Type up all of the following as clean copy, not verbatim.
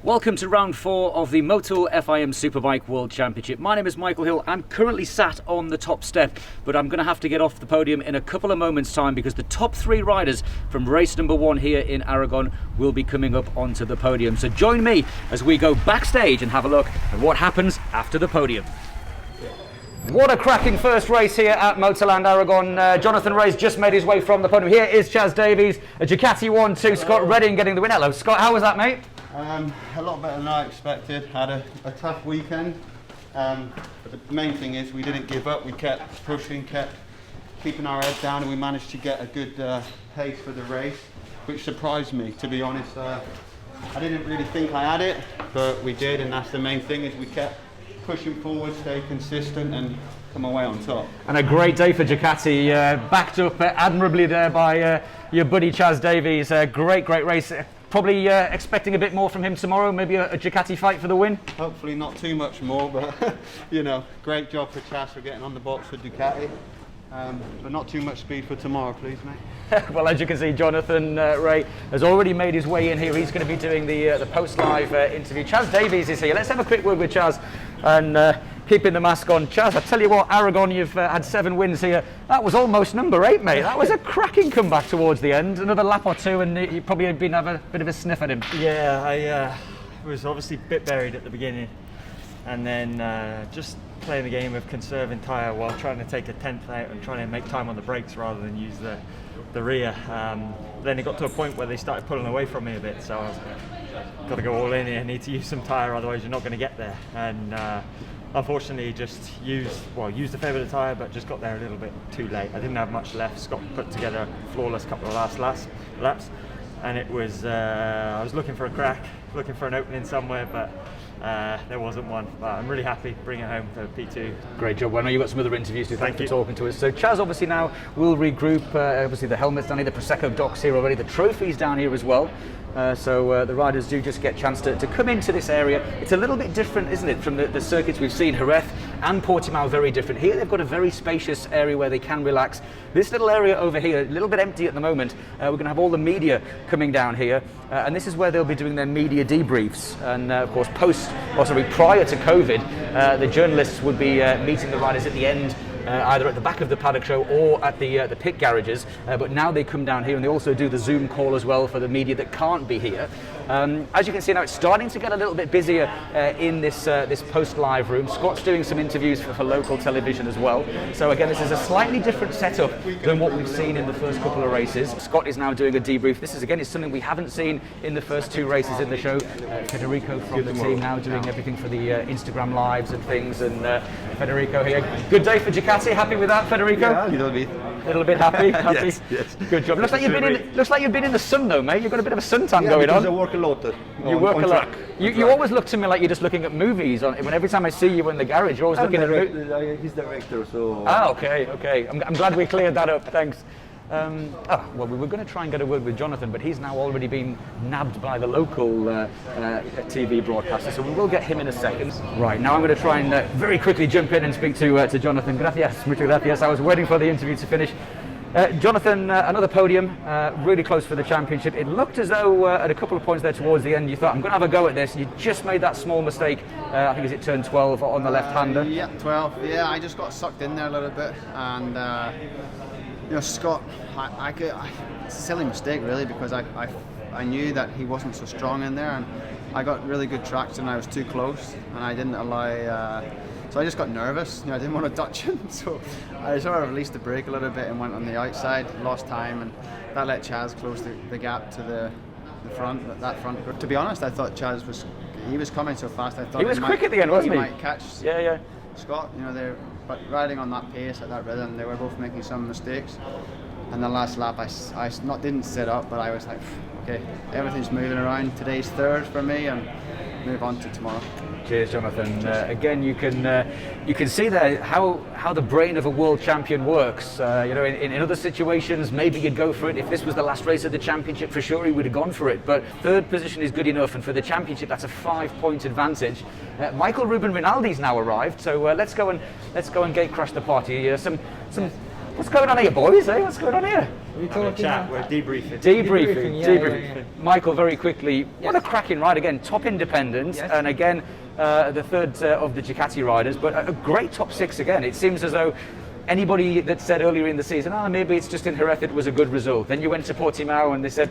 Welcome to round 4 of the Motul FIM Superbike World Championship. My name is Michael Hill. I'm currently sat on the top step, but I'm going to have to get off the podium in a couple of moments' time because the top 3 riders from race number 1 here in Aragon will be coming up onto the podium. So join me as we go backstage and have a look at what happens after the podium. What a cracking first race here at Motorland Aragon. Jonathan Ray's just made his way from the podium. Here is Chaz Davies, a Ducati 1-2, Scott Redding getting the win. Hello Scott, how was that, mate? A lot better than I expected. Had a tough weekend. But the main thing is we didn't give up. We kept pushing, kept keeping our head down, and we managed to get a good pace for the race, which surprised me, to be honest. I didn't really think I had it, but we did, and that's the main thing, is we kept pushing forward, stay consistent, and come away on top. And a great day for Ducati, backed up admirably there by your buddy Chaz Davies. Great race. Probably expecting a bit more from him tomorrow, maybe a Ducati fight for the win? Hopefully not too much more, but you know, great job for Chaz for getting on the box for Ducati. But not too much speed for tomorrow, please, mate. Well, as you can see, Jonathan Ray has already made his way in here. He's going to be doing the post-live interview. Chaz Davies is here. Let's have a quick word with Chaz and keeping the mask on. Chaz, I tell you what, Aragon, you've had 7 wins here. That was almost number 8, mate. That was a cracking comeback towards the end. Another lap or 2 and you probably have a bit of a sniff at him. Yeah, I was obviously a bit buried at the beginning, and then just playing the game of conserving tyre while trying to take a 10th out and trying to make time on the brakes rather than use the rear. Then it got to a point where they started pulling away from me a bit, so I was got to go all in here. I need to use some tyre, otherwise you're not going to get there. And unfortunately, just used a fair bit of tyre, but just got there a little bit too late. I didn't have much left. Scott put together a flawless couple of last laps, and it was I was looking for a crack, looking for an opening somewhere, but there wasn't one. But I'm really happy bringing it home for P2. Great job. Well, I know you've got some other interviews to do. Thanks for talking to us. So Chaz obviously now will regroup. Obviously the helmet's down here, the Prosecco docks here already, the trophy's down here as well. So the riders do just get a chance to come into this area. It's a little bit different, isn't it, from the circuits we've seen. Jerez and Portimao, very different. Here they've got a very spacious area where they can relax. This little area over here, a little bit empty at the moment. We're going to have all the media coming down here, and this is where they'll be doing their media debriefs. And of course, prior to COVID, the journalists would be meeting the riders at the end, either at the back of the paddock show or at the pit garages, but now they come down here, and they also do the Zoom call as well for the media that can't be here. As you can see now, it's starting to get a little bit busier in this post-live room. Scott's doing some interviews for local television as well. So again, this is a slightly different setup than what we've seen in the first couple of races. Scott is now doing a debrief. This is something we haven't seen in the first 2 races in the show. Federico from the team now doing everything for the Instagram lives and things, and Federico here. Good day for Ducati. Happy with that, Federico? Yeah, a little bit. A little bit happy? Happy? Yes. Good job. Looks like you've been in the sun though, mate. You've got a bit of a suntan going on. I work a lot. You work a lot. You always look to me like you're just looking at movies. When every time I see you in the garage, you're always looking at He's director, so... Ah, okay. I'm glad we cleared that up, thanks. Well, we were going to try and get a word with Jonathan, but he's now already been nabbed by the local TV broadcaster, so we will get him in a second. Right, now I'm going to try and very quickly jump in and speak to Jonathan. Gracias, muchas gracias. I was waiting for the interview to finish. Jonathan, another podium, really close for the championship. It looked as though at a couple of points there towards the end you thought, I'm going to have a go at this. You just made that small mistake, I think it's turn 12 on the left-hander. Yeah, 12. Yeah, I just got sucked in there a little bit, and you know, Scott, it's a silly mistake really, because I knew that he wasn't so strong in there, and I got really good traction. I was too close, and I didn't allow. So I just got nervous. You know, I didn't want to touch him, so I sort of released the brake a little bit and went on the outside, lost time, and that let Chaz close the gap to the front, that front group. To be honest, I thought Chaz was coming so fast. I thought he was quick at the end, wasn't he? Might catch. Yeah. Scott, you know, but riding on that pace at that rhythm, they were both making some mistakes. And the last lap, I didn't sit up, but I was like, okay, everything's moving around. Today's 3rd for me, and move on to tomorrow. Cheers, Jonathan. Again, you can see there how the brain of a world champion works. You know, in other situations, maybe you'd go for it. If this was the last race of the championship, for sure he would have gone for it. But 3rd position is good enough, and for the championship, that's a 5-point advantage. Michael Ruben Rinaldi's now arrived, so let's go and gate crash the party. What's going on here, boys? What's going on here? having a chat. We're debriefing. Debriefing. Michael, very quickly, what a cracking ride again. Top independent, and again the third of the Ducati riders, but a great top 6 again. It seems as though anybody that said earlier in the season, maybe it's just in Jerez it was a good result. Then you went to Portimao and they said,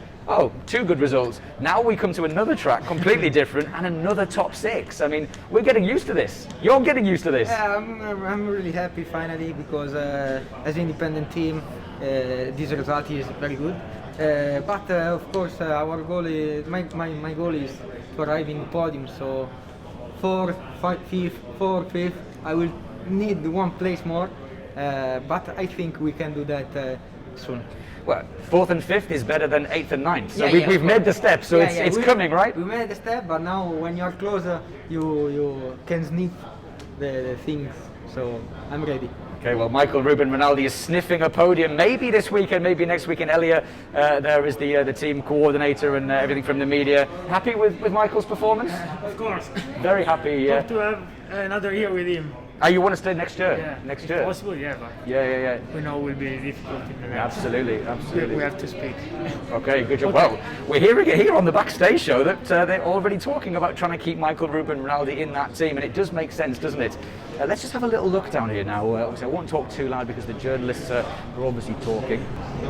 2 good results. Now we come to another track, completely different, and another top 6. I mean, we're getting used to this. You're getting used to this. Yeah, I'm really happy finally because as an independent team, this result is very good. But of course, our goal is my goal is to arrive in the podium. So 4th, 5th, I will need 1 place more. But I think we can do that soon. Well, 4th and 5th is better than 8th and 9th. So Yeah, we've made the step, so it's coming, right? We made the step, but now when you're closer, you can sniff the things. So I'm ready. Okay, well, Michael Ruben Rinaldi is sniffing a podium. Maybe this weekend, maybe next weekend. Elia, there is the team coordinator and everything from the media. Happy with Michael's performance? Of course. Very happy. Hope to have another year with him. You want to stay next year? Yeah, next if year? possible, yeah, but Yeah. we know it will be difficult in the next. Absolutely. We have to speak. Okay, good job. Well, we're hearing it here on the Backstage show that they're already talking about trying to keep Michael Ruben Rinaldi in that team, and it does make sense, doesn't it? Let's just have a little look down here now. Obviously, I won't talk too loud because the journalists are obviously talking.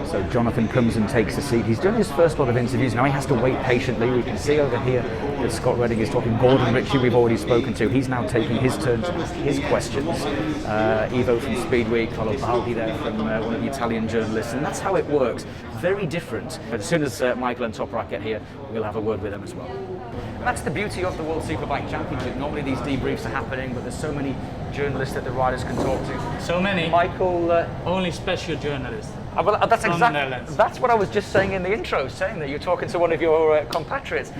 So Jonathan comes and takes a seat. He's done his first lot of interviews. Now he has to wait patiently. We can see over here that Scott Redding is talking. Gordon Ritchie we've already spoken to. He's now taking his turn to ask his questions. Ivo from Speedweek, Carlo Baldi there from one of the Italian journalists. And that's how it works. Very different. But as soon as Michael and Toprak get here, we'll have a word with them as well. And that's the beauty of the World Superbike Championship. Normally these debriefs are happening, but there's so many journalists that the riders can talk to. So many. Michael, Only special journalists. well, that's From the Netherlands. That's what I was just saying in the intro, saying that you're talking to one of your compatriots.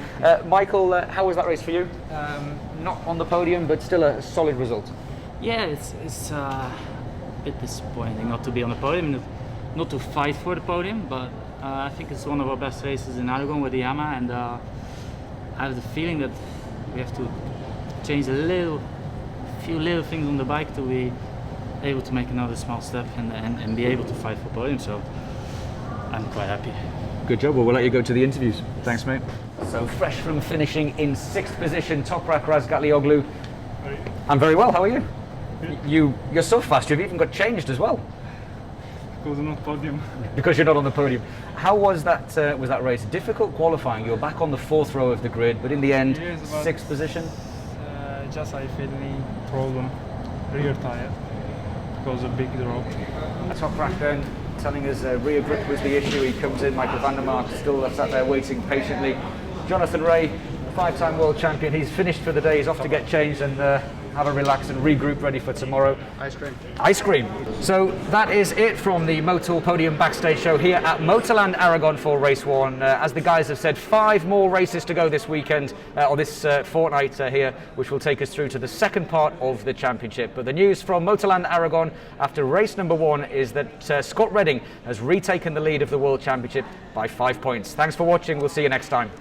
Michael, how was that race for you? Not on the podium, but still a solid result. Yeah, it's a bit disappointing not to be on the podium, not to fight for the podium, but I think it's one of our best races in Aragon with the Yamaha, and I have the feeling that we have to change a few little things on the bike to be able to make another small step and be able to fight for podium, so I'm quite happy. Good job. Well, we'll let you go to the interviews. Thanks, mate. So fresh from finishing in 6th position, Toprak Razgatlioglu. I'm very well. How are you? You're so fast. You've even got changed as well. Because I'm not podium. Because you're not on the podium. How was that? Was that race difficult qualifying? You were back on the 4th row of the grid, but in the end, Yes, but 6th position. Just I feel any problem, rear tire, because of big drop. Toprak then telling us rear grip was the issue. He comes in. Michael van der Mark still sat there waiting patiently. Jonathan Ray, 5-time world champion. He's finished for the day. He's off to get changed and have a relax and regroup ready for tomorrow. Ice cream. So that is it from the Motul Podium Backstage show here at Motorland Aragon for race 1. As the guys have said, 5 more races to go this weekend, or this fortnight here, which will take us through to the second part of the championship. But the news from Motorland Aragon after race number 1 is that Scott Redding has retaken the lead of the World Championship by 5 points. Thanks for watching. We'll see you next time.